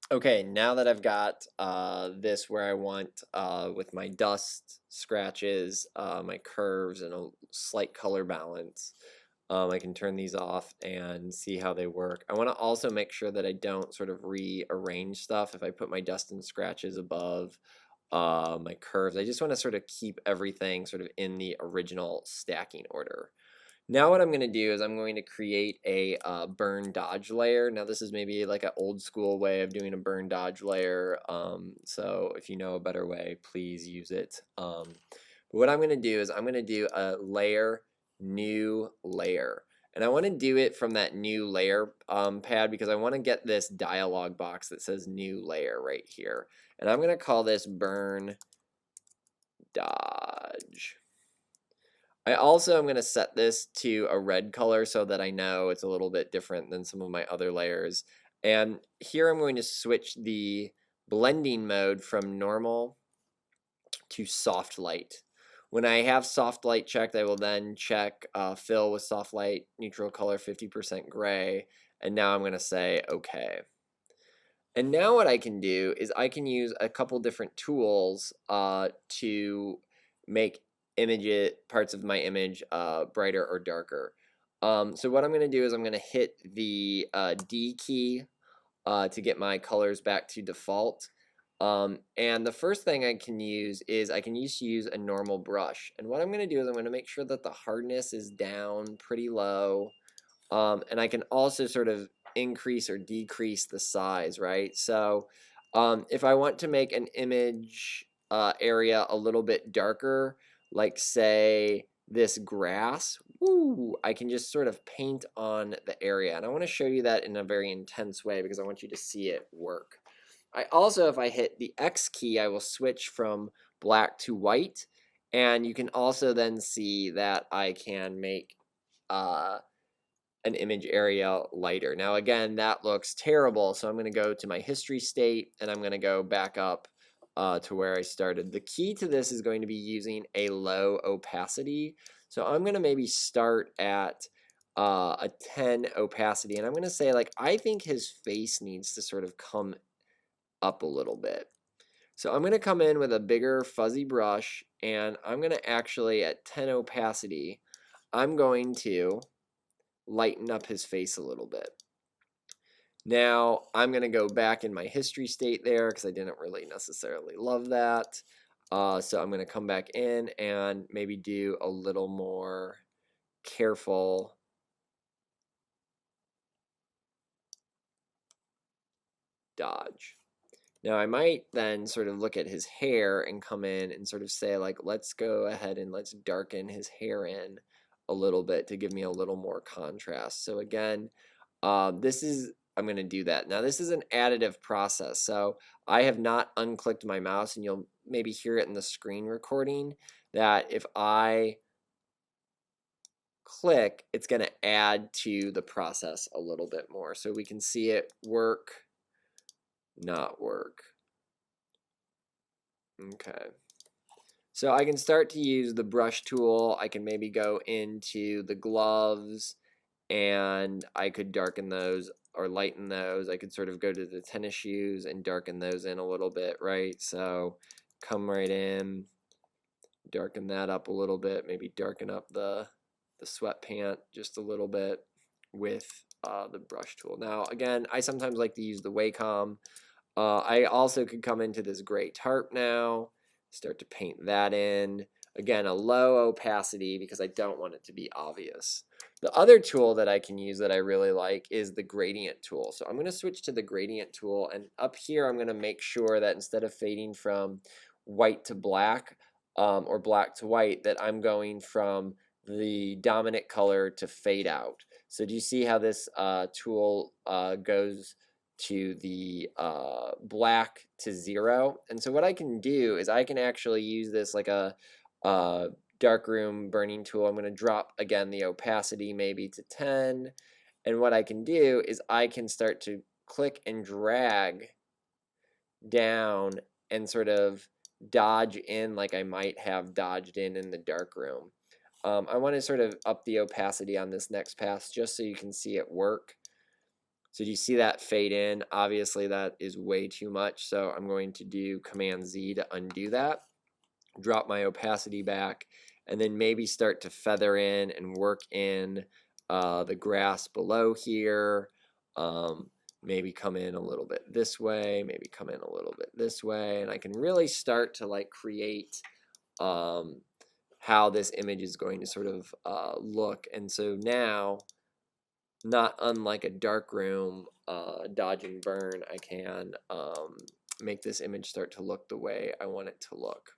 Okay, now that I've got this where I want with my dust, scratches, my curves, and a slight color balance, I can turn these off and see how they work. I want to also make sure that I don't sort of rearrange stuff if I put my dust and scratches above my curves. I just want to sort of keep everything sort of in the original stacking order. Now what I'm going to do is I'm going to create a burn dodge layer. Now this is maybe like an old school way of doing a burn dodge layer. So if you know a better way, please use it. But what I'm going to do is I'm going to do a layer, new layer. And I want to do it from that new layer pad because I want to get this dialog box that says new layer right here. And I'm going to call this burn dodge. I also am going to set this to a red color so that I know it's a little bit different than some of my other layers. And here I'm going to switch the blending mode from normal to soft light. When I have soft light checked, I will then check fill with soft light, neutral color 50% gray. And now I'm going to say okay. And now what I can do is I can use a couple different tools to make parts of my image brighter or darker. So what I'm going to do is I'm going to hit the D key to get my colors back to default. And the first thing I can use is I can use a normal brush. And what I'm going to do is I'm going to make sure that the hardness is down pretty low. And I can also sort of increase or decrease the size, right? So if I want to make an image area a little bit darker, like say this grass, I can just sort of paint on the area. And I want to show you that in a very intense way because I want you to see it work. I also, if I hit the X key, I will switch from black to white. And you can also then see that I can make an image area lighter. Now again, that looks terrible, so I'm going to go to my history state and I'm going to go back up to where I started. The key to this is going to be using a low opacity. So I'm going to maybe start at a 10 opacity, and I'm going to say, like, I think his face needs to sort of come up a little bit. So I'm going to come in with a bigger fuzzy brush, and I'm going to actually, at 10 opacity, I'm going to lighten up his face a little bit. Now I'm going to go back in my history state there because I didn't really necessarily love that. So I'm going to come back in and maybe do a little more careful dodge. Now I might then sort of look at his hair and come in and sort of say, like, let's go ahead and let's darken his hair in a little bit to give me a little more contrast. So again, I'm going to do that. Now this is an additive process, so I have not unclicked my mouse, and you'll maybe hear it in the screen recording that if I click, it's going to add to the process a little bit more. So we can see it work, not work. Okay. So I can start to use the brush tool. I can maybe go into the gloves and I could darken those or lighten those. I could sort of go to the tennis shoes and darken those in a little bit, right? So come right in, darken that up a little bit, maybe darken up the sweatpant just a little bit with the brush tool. Now, again, I sometimes like to use the Wacom. I also could come into this gray tarp now, start to paint that in. Again, a low opacity because I don't want it to be obvious. The other tool that I can use that I really like is the gradient tool. So I'm going to switch to the gradient tool, and up here I'm going to make sure that instead of fading from white to black or black to white, that I'm going from the dominant color to fade out. So do you see how this tool goes to the black to 0? And so what I can do is I can actually use this like a darkroom burning tool. I'm going to drop again the opacity maybe to 10, and what I can do is I can start to click and drag down and sort of dodge in like I might have dodged in the darkroom. I want to sort of up the opacity on this next pass just so you can see it work. So do you see that fade in? Obviously that is way too much, so I'm going to do Command Z to undo that, drop my opacity back, and then maybe start to feather in and work in the grass below here. Maybe come in a little bit this way, maybe come in a little bit this way, and I can really start to like create how this image is going to sort of look. And so now, not unlike a darkroom dodge and burn, I can make this image start to look the way I want it to look.